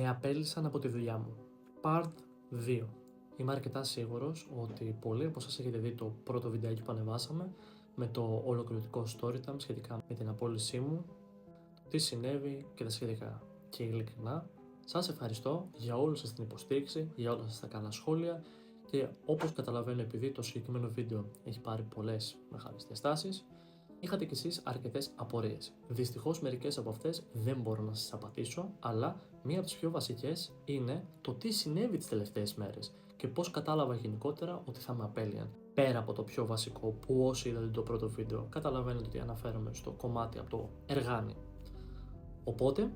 Με απέλυσαν από τη δουλειά μου. Part 2. Είμαι αρκετά σίγουρος ότι πολλοί από εσάς έχετε δει το πρώτο βιντεάκι που ανεβάσαμε με το ολοκληρωτικό story time σχετικά με την απόλυσή μου, τι συνέβη και τα σχετικά. Και ειλικρινά, σας ευχαριστώ για όλη σας την υποστήριξη, για όλα σας τα καλά σχόλια και όπως καταλαβαίνω, επειδή το συγκεκριμένο βίντεο έχει πάρει πολλές μεγάλες διαστάσεις, είχατε κι εσείς αρκετές απορίες. Δυστυχώς μερικές από αυτές δεν μπορώ να σας απαντήσω, αλλά μία από τις πιο βασικές είναι το τι συνέβη τις τελευταίες μέρες και πώς κατάλαβα γενικότερα ότι θα με απέλυαν. Πέρα από το πιο βασικό που όσοι είδατε το πρώτο βίντεο καταλαβαίνετε ότι αναφέρομαι στο κομμάτι από το εργάνι. Οπότε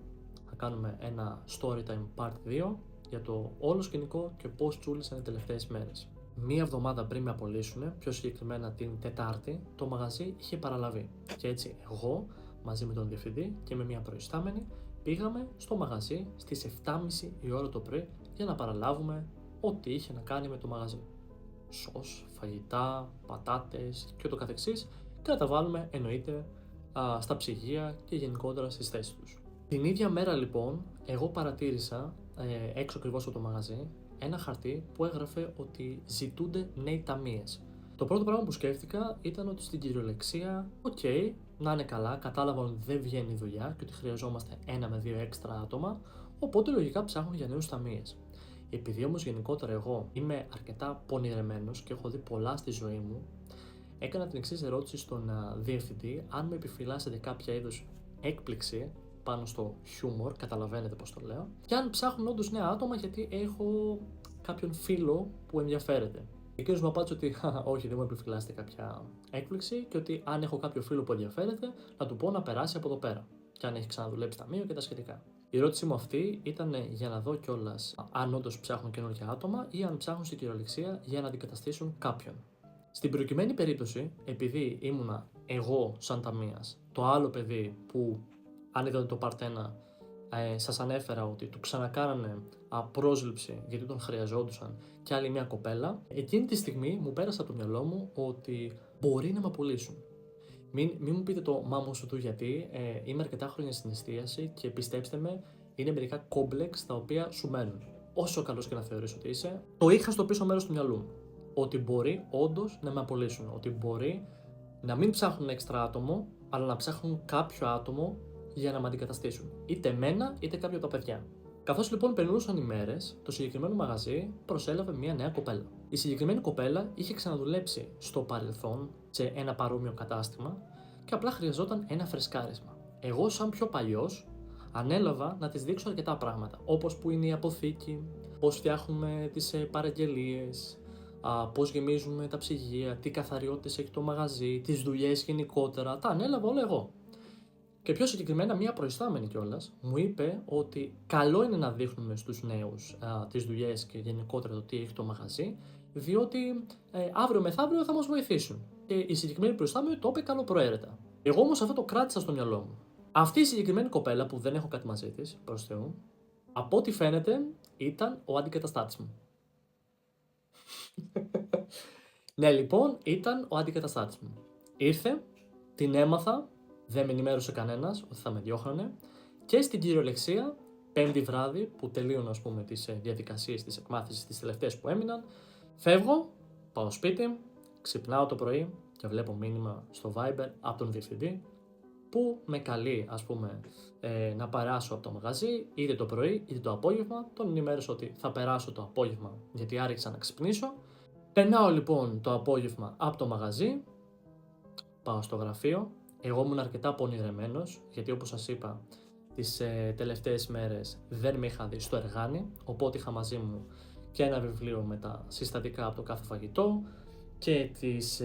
θα κάνουμε ένα story time part 2 για το όλο σκηνικό και πώς τσούλησαν οι τελευταίες μέρες. Μία εβδομάδα πριν με απολύσουνε, πιο συγκεκριμένα την Τετάρτη, το μαγαζί είχε παραλαβεί. Και έτσι εγώ, μαζί με τον διευθυντή και με μία προϊστάμενη, πήγαμε στο μαγαζί στις 7.30 η ώρα το πρωί για να παραλάβουμε ό,τι είχε να κάνει με το μαγαζί. Σως, φαγητά, πατάτες και ούτω καθεξής και να τα βάλουμε εννοείται στα ψυγεία και γενικότερα στις θέσεις τους. Την ίδια μέρα λοιπόν, εγώ παρατήρησα έξω ακριβώς από το μαγαζί ένα χαρτί που έγραφε ότι ζητούνται νέοι ταμείες. Το πρώτο πράγμα που σκέφτηκα ήταν ότι στην κυριολεξία, να είναι καλά, κατάλαβα ότι δεν βγαίνει η δουλειά και ότι χρειαζόμαστε 1 με 2 έξτρα άτομα, οπότε λογικά ψάχνουν για νέους ταμείες. Επειδή όμως γενικότερα εγώ είμαι αρκετά πονηρεμένος και έχω δει πολλά στη ζωή μου, έκανα την εξής ερώτηση στον διευθυντή αν με επιφυλάσσετε κάποια είδους έκπληξη πάνω στο χιούμορ, καταλαβαίνετε πώς το λέω, και αν ψάχνουν όντως νέα άτομα γιατί έχω κάποιον φίλο που ενδιαφέρεται. Εκείνος μου απάντησε ότι όχι, δεν μου επιφυλάσσεται κάποια έκπληξη και ότι αν έχω κάποιο φίλο που ενδιαφέρεται, να του πω να περάσει από εδώ πέρα. Και αν έχει ξαναδουλέψει ταμείο και τα σχετικά. Η ερώτησή μου αυτή ήταν για να δω κιόλας αν όντως ψάχνουν καινούργια άτομα ή αν ψάχνουν στην κυριολεξία για να αντικαταστήσουν κάποιον. Στην προκειμένη περίπτωση, επειδή ήμουνα εγώ σαν ταμείας, το άλλο παιδί που, αν είδατε το part 1, σας ανέφερα ότι του ξανακάνανε πρόσληψη γιατί τον χρειαζόντουσαν και άλλη μια κοπέλα, εκείνη τη στιγμή μου πέρασε από το μυαλό μου ότι μπορεί να με απολύσουν. Μην μου πείτε το μάμο σου του γιατί, είμαι αρκετά χρόνια στην εστίαση και πιστέψτε με, είναι μερικά κόμπλεξ τα οποία σου μένουν. Όσο καλός και να θεωρείς ότι είσαι, το είχα στο πίσω μέρος του μυαλού μου. Ότι μπορεί όντως να με απολύσουν. Ότι μπορεί να μην ψάχνουν έξτρα άτομο, αλλά να ψάχνουν κάποιο άτομο για να με αντικαταστήσουν. Είτε εμένα, είτε κάποιο από τα παιδιά. Καθώς λοιπόν περνούσαν οι μέρες, το συγκεκριμένο μαγαζί προσέλαβε μια νέα κοπέλα. Η συγκεκριμένη κοπέλα είχε ξαναδουλέψει στο παρελθόν σε ένα παρόμοιο κατάστημα και απλά χρειαζόταν ένα φρεσκάρισμα. Εγώ, σαν πιο παλιός, ανέλαβα να της δείξω αρκετά πράγματα. Όπως που είναι η αποθήκη, πώς φτιάχνουμε τις παραγγελίες, πώς γεμίζουμε τα ψυγεία, τι καθαριότητες έχει το μαγαζί, τις δουλειές γενικότερα. Τα ανέλαβα όλα εγώ. Και πιο συγκεκριμένα, μία προϊστάμενη κιόλας μου είπε ότι καλό είναι να δείχνουμε στους νέους τις δουλειές και γενικότερα το τι έχει το μαγαζί, διότι αύριο μεθαύριο θα μας βοηθήσουν. Και η συγκεκριμένη προϊστάμενη το είπε καλοπροαίρετα. Εγώ όμως αυτό το κράτησα στο μυαλό μου. Αυτή η συγκεκριμένη κοπέλα που δεν έχω κάτι μαζί της, προς Θεού, από ό,τι φαίνεται ήταν ο αντικαταστάτης μου. Ναι, λοιπόν, ήταν ο αντικαταστάτης μου. Ήρθε, την έμαθα. Δεν με ενημέρωσε κανένας ότι θα με διώχνανε και στην κυριολεξία, 5η βράδυ που τελείωνα ας πούμε τις διαδικασίες της εκμάθησης τις τελευταίες που έμειναν, φεύγω, πάω σπίτι, ξυπνάω το πρωί και βλέπω μήνυμα στο Viber από τον διευθυντή που με καλεί ας πούμε να περάσω από το μαγαζί είτε το πρωί είτε το απόγευμα. Τον ενημέρωσα ότι θα περάσω το απόγευμα γιατί άρχισα να ξυπνήσω. Περνάω λοιπόν το απόγευμα από το μαγαζί, πάω στο γραφείο. Εγώ ήμουν αρκετά πονηρεμένος, γιατί όπως σας είπα, τις τελευταίες μέρες δεν με είχα δει στο εργάνι, οπότε είχα μαζί μου και ένα βιβλίο με τα συστατικά από το κάθε φαγητό και τις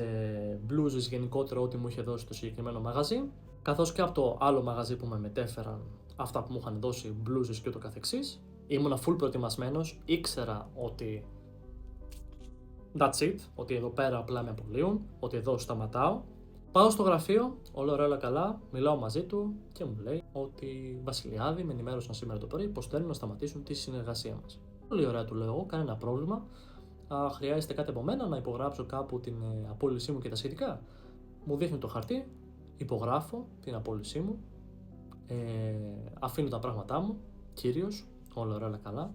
μπλούζες γενικότερα ό,τι μου είχε δώσει το συγκεκριμένο μαγαζί, καθώς και από το άλλο μαγαζί που με μετέφεραν αυτά που μου είχαν δώσει μπλούζες και ούτω καθεξής. Ήμουνα full προετοιμασμένος, ήξερα ότι that's it, ότι εδώ πέρα απλά με απολύουν, ότι εδώ σταματάω. Πάω στο γραφείο, όλα καλά, μιλάω μαζί του και μου λέει ότι Βασιλιάδη, με ενημέρωσαν σήμερα το πρωί πως θέλουν να σταματήσουν τη συνεργασία μας. Πολύ ωραία, του λέω, κανένα πρόβλημα. Χρειάζεται κάτι από μένα να υπογράψω κάπου την απόλυσή μου και τα σχετικά. Μου δείχνει το χαρτί, υπογράφω την απόλυσή μου, αφήνω τα πράγματά μου, κύριος, όλα ωραία, όλα καλά.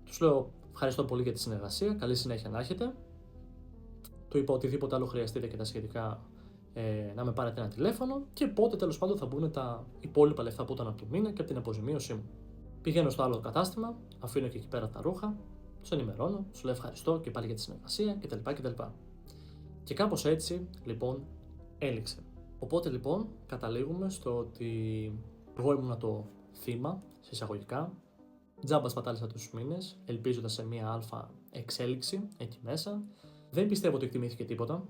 Τους λέω ευχαριστώ πολύ για τη συνεργασία, καλή συνέχεια να έχετε. Του είπα οτιδήποτε άλλο χρειαστείτε και τα σχετικά να με πάρετε ένα τηλέφωνο και πότε τέλος πάντων θα μπουν τα υπόλοιπα λεφτά που ήταν από το μήνα και από την αποζημίωσή μου. Πηγαίνω στο άλλο κατάστημα, αφήνω και εκεί πέρα τα ρούχα, τους ενημερώνω, τους λέω ευχαριστώ και πάλι για τη συνεργασία κτλ. Και κάπως έτσι λοιπόν έληξε. Οπότε λοιπόν καταλήγουμε στο ότι εγώ ήμουνα το θύμα, σε εισαγωγικά, τζάμπα σπατάλησα τους μήνες, ελπίζοντας σε μία αλφα εξέλιξη εκεί μέσα. Δεν πιστεύω ότι εκτιμήθηκε τίποτα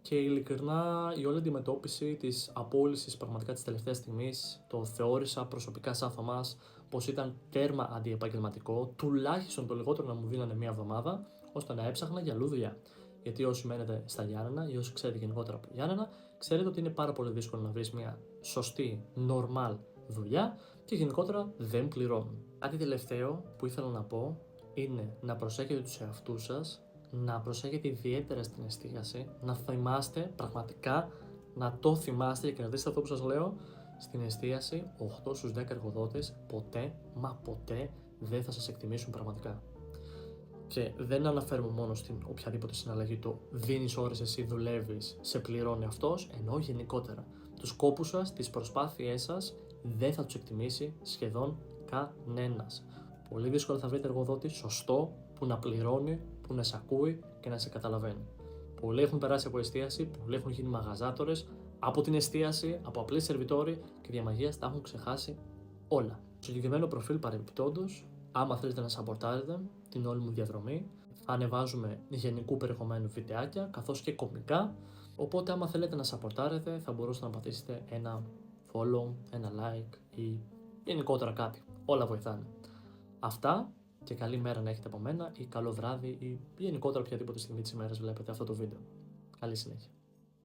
και ειλικρινά η όλη αντιμετώπιση της απόλυσης πραγματικά της τελευταίας στιγμής το θεώρησα προσωπικά σαν Θωμάς πως ήταν τέρμα αντιεπαγγελματικό, τουλάχιστον το λιγότερο να μου δίνανε μία εβδομάδα ώστε να έψαχνα για αλλού δουλειά. Γιατί όσοι μένετε στα Γιάννενα ή όσοι ξέρετε γενικότερα από Γιάννενα, ξέρετε ότι είναι πάρα πολύ δύσκολο να βρεις μια σωστή, normal δουλειά και γενικότερα δεν πληρώνουν. Κάτι τελευταίο που ήθελα να πω είναι να προσέχετε τους εαυτούς σας, να προσέχετε ιδιαίτερα στην εστίαση, να θυμάστε πραγματικά, να το θυμάστε και κρατήστε αυτό που σας λέω, στην εστίαση 8 στους 10 εργοδότες ποτέ, μα ποτέ δεν θα σας εκτιμήσουν πραγματικά. Και δεν αναφέρουμε μόνο στην οποιαδήποτε συναλλαγή το δίνεις ώρες, εσύ δουλεύεις, σε πληρώνει αυτός, ενώ γενικότερα. Τους κόπους σας, τις προσπάθειές σας δεν θα τους εκτιμήσει σχεδόν κανένας. Πολύ δύσκολα θα βρείτε εργοδότη σωστό που να πληρώνει, που να σε ακούει και να σε καταλαβαίνει. Πολλοί έχουν περάσει από εστίαση, πολλοί έχουν γίνει μαγαζάτορες, από την εστίαση, από απλοί σερβιτόροι και διαμαγείας τα έχουν ξεχάσει όλα. Στο συγκεκριμένο προφίλ παρεμπιπτόντως, άμα θέλετε να σαπορτάρετε την όλη μου διαδρομή, θα ανεβάζουμε γενικού περιεχομένου βιντεάκια καθώς και κωμικά. Οπότε, άμα θέλετε να σαπορτάρετε, θα μπορούσατε να πατήσετε ένα follow, ένα like ή γενικότερα κάτι. Όλα βοηθάνε. Αυτά και καλή μέρα να έχετε από μένα ή καλό βράδυ ή γενικότερα οποιαδήποτε στιγμή της ημέρας βλέπετε αυτό το βίντεο. Καλή συνέχεια.